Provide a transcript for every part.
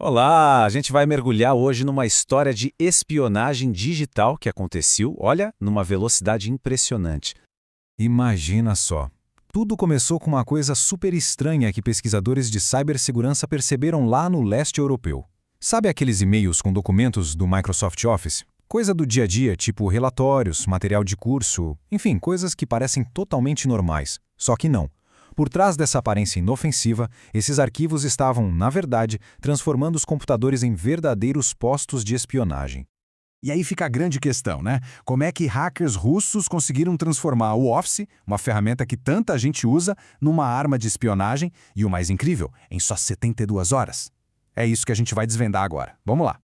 Olá, a gente vai mergulhar hoje numa história de espionagem digital que aconteceu, olha, numa velocidade impressionante. Imagina só. Tudo começou com uma coisa super estranha que pesquisadores de cibersegurança perceberam lá no leste europeu. Sabe aqueles e-mails com documentos do Microsoft Office? Coisa do dia a dia, tipo relatórios, material de curso, enfim, coisas que parecem totalmente normais. Só que não. Por trás dessa aparência inofensiva, esses arquivos estavam, na verdade, transformando os computadores em verdadeiros postos de espionagem. E aí fica a grande questão, né? Como é que hackers russos conseguiram transformar o Office, uma ferramenta que tanta gente usa, numa arma de espionagem e, o mais incrível, em só 72 horas? É isso que a gente vai desvendar agora. Vamos lá.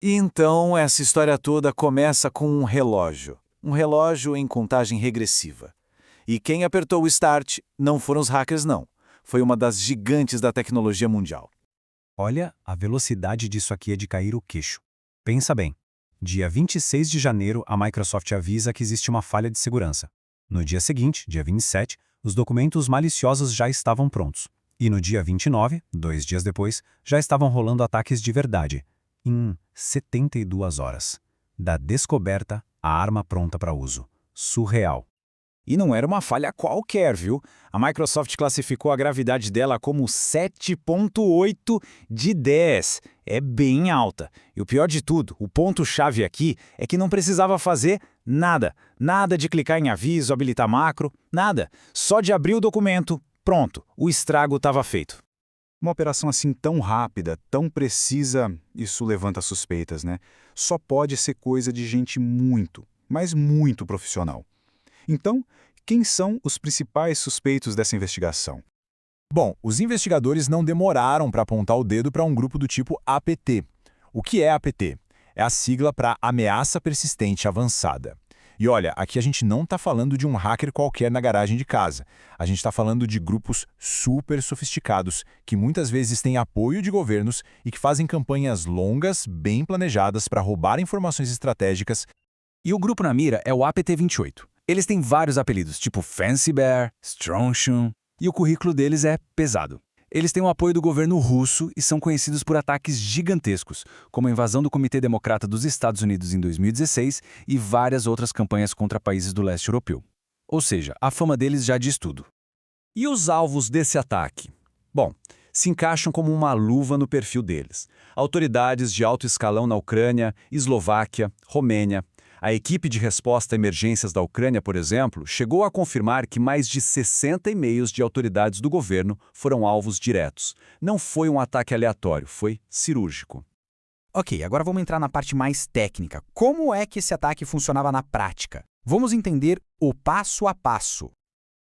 Então, essa história toda começa com um relógio. Um relógio em contagem regressiva. E quem apertou o start não foram os hackers, não. Foi uma das gigantes da tecnologia mundial. Olha, a velocidade disso aqui é de cair o queixo. Pensa bem. Dia 26 de janeiro, a Microsoft avisa que existe uma falha de segurança. No dia seguinte, dia 27, os documentos maliciosos já estavam prontos. E no dia 29, 2 dias depois, já estavam rolando ataques de verdade. Em 72 horas. Da descoberta à arma pronta para uso. Surreal. E não era uma falha qualquer, viu? A Microsoft classificou a gravidade dela como 7,8 de 10. É bem alta. E o pior de tudo, o ponto-chave aqui é que não precisava fazer nada. Nada de clicar em aviso, habilitar macro, nada. Só de abrir o documento, pronto, o estrago estava feito. Uma operação assim tão rápida, tão precisa, isso levanta suspeitas, né? Só pode ser coisa de gente muito, mas muito profissional. Então, quem são os principais suspeitos dessa investigação? Bom, os investigadores não demoraram para apontar o dedo para um grupo do tipo APT. O que é APT? É a sigla para Ameaça Persistente Avançada. E olha, aqui a gente não está falando de um hacker qualquer na garagem de casa. A gente está falando de grupos super sofisticados, que muitas vezes têm apoio de governos e que fazem campanhas longas, bem planejadas para roubar informações estratégicas. E o grupo na mira é o APT-28. Eles têm vários apelidos, tipo Fancy Bear, Strontium, e o currículo deles é pesado. Eles têm o apoio do governo russo e são conhecidos por ataques gigantescos, como a invasão do Comitê Democrata dos Estados Unidos em 2016 e várias outras campanhas contra países do leste europeu. Ou seja, a fama deles já diz tudo. E os alvos desse ataque? Bom, se encaixam como uma luva no perfil deles. Autoridades de alto escalão na Ucrânia, Eslováquia, Romênia. A equipe de resposta a emergências da Ucrânia, por exemplo, chegou a confirmar que mais de 60 e-mails de autoridades do governo foram alvos diretos. Não foi um ataque aleatório, foi cirúrgico. Ok, agora vamos entrar na parte mais técnica. Como é que esse ataque funcionava na prática? Vamos entender o passo a passo.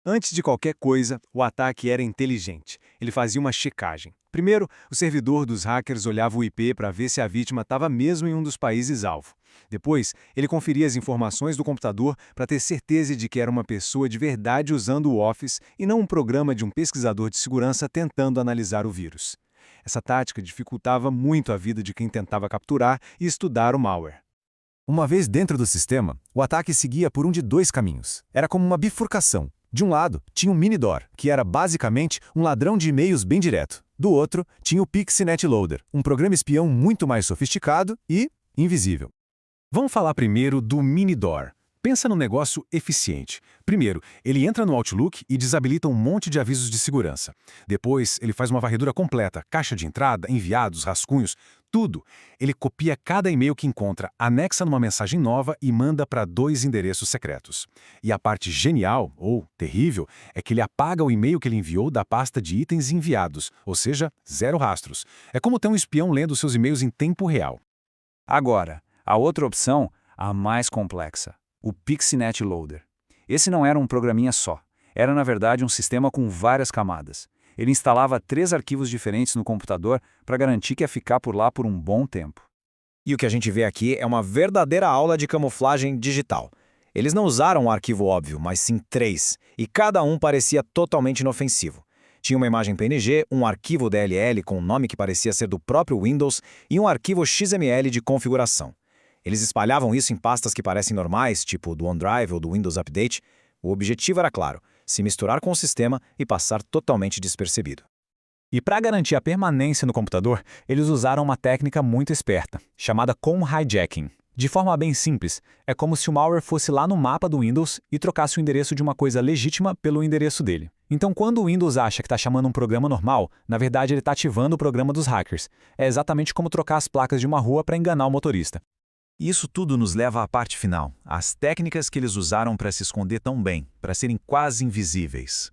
Antes de qualquer coisa, o ataque era inteligente. Ele fazia uma checagem. Primeiro, o servidor dos hackers olhava o IP para ver se a vítima estava mesmo em um dos países-alvo. Depois, ele conferia as informações do computador para ter certeza de que era uma pessoa de verdade usando o Office e não um programa de um pesquisador de segurança tentando analisar o vírus. Essa tática dificultava muito a vida de quem tentava capturar e estudar o malware. Uma vez dentro do sistema, o ataque seguia por um de dois caminhos. Era como uma bifurcação. De um lado, tinha o Minidor, que era basicamente um ladrão de e-mails bem direto. Do outro, tinha o PixieNet Loader, um programa espião muito mais sofisticado e invisível. Vamos falar primeiro do Minidor. Pensa num negócio eficiente. Primeiro, ele entra no Outlook e desabilita um monte de avisos de segurança. Depois, ele faz uma varredura completa, caixa de entrada, enviados, rascunhos, tudo. Ele copia cada e-mail que encontra, anexa numa mensagem nova e manda para 2 endereços secretos. E a parte genial, ou terrível, é que ele apaga o e-mail que ele enviou da pasta de itens enviados, ou seja, 0 rastros. É como ter um espião lendo seus e-mails em tempo real. Agora, a outra opção, a mais complexa, o PixieNet Loader. Esse não era um programinha só. Era, na verdade, um sistema com várias camadas. Ele instalava 3 arquivos diferentes no computador para garantir que ia ficar por lá por um bom tempo. E o que a gente vê aqui é uma verdadeira aula de camuflagem digital. Eles não usaram um arquivo óbvio, mas sim 3, e cada um parecia totalmente inofensivo. Tinha uma imagem PNG, um arquivo DLL com um nome que parecia ser do próprio Windows e um arquivo XML de configuração. Eles espalhavam isso em pastas que parecem normais, tipo do OneDrive ou do Windows Update. O objetivo era claro, se misturar com o sistema e passar totalmente despercebido. E para garantir a permanência no computador, eles usaram uma técnica muito esperta, chamada com hijacking. De forma bem simples, é como se o malware fosse lá no mapa do Windows e trocasse o endereço de uma coisa legítima pelo endereço dele. Então, quando o Windows acha que está chamando um programa normal, na verdade ele está ativando o programa dos hackers. É exatamente como trocar as placas de uma rua para enganar o motorista. Isso tudo nos leva à parte final, as técnicas que eles usaram para se esconder tão bem, para serem quase invisíveis.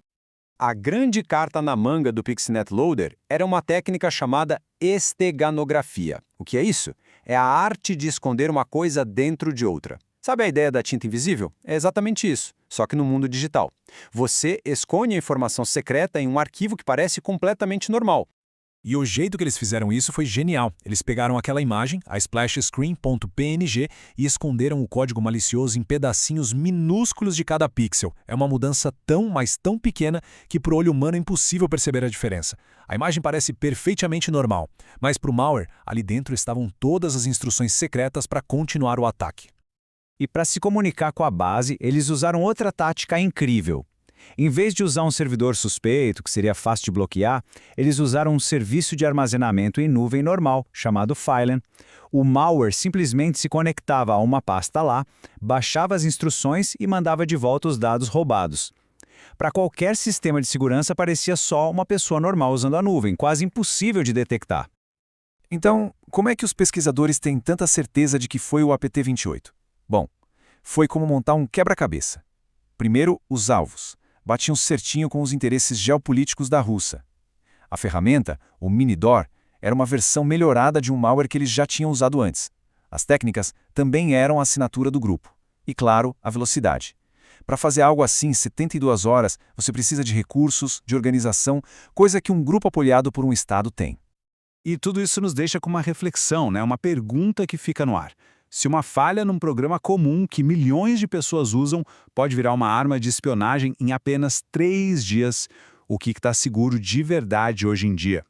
A grande carta na manga do PixNet Loader era uma técnica chamada esteganografia. O que é isso? É a arte de esconder uma coisa dentro de outra. Sabe a ideia da tinta invisível? É exatamente isso, só que no mundo digital. Você esconde a informação secreta em um arquivo que parece completamente normal. E o jeito que eles fizeram isso foi genial. Eles pegaram aquela imagem, a splashscreen.png, e esconderam o código malicioso em pedacinhos minúsculos de cada pixel. É uma mudança tão, mas tão pequena que para o olho humano é impossível perceber a diferença. A imagem parece perfeitamente normal, mas para o malware, ali dentro estavam todas as instruções secretas para continuar o ataque. E para se comunicar com a base, eles usaram outra tática incrível. Em vez de usar um servidor suspeito, que seria fácil de bloquear, eles usaram um serviço de armazenamento em nuvem normal, chamado Filen. O malware simplesmente se conectava a uma pasta lá, baixava as instruções e mandava de volta os dados roubados. Para qualquer sistema de segurança, parecia só uma pessoa normal usando a nuvem, quase impossível de detectar. Então, como é que os pesquisadores têm tanta certeza de que foi o APT-28? Bom, foi como montar um quebra-cabeça. Primeiro, os alvos. Batiam certinho com os interesses geopolíticos da Rússia. A ferramenta, o Minidor, era uma versão melhorada de um malware que eles já tinham usado antes. As técnicas também eram a assinatura do grupo. E, claro, a velocidade. Para fazer algo assim em 72 horas, você precisa de recursos, de organização, coisa que um grupo apoiado por um Estado tem. E tudo isso nos deixa com uma reflexão, uma pergunta que fica no ar. Se uma falha num programa comum que milhões de pessoas usam pode virar uma arma de espionagem em apenas 3 dias, o que está seguro de verdade hoje em dia?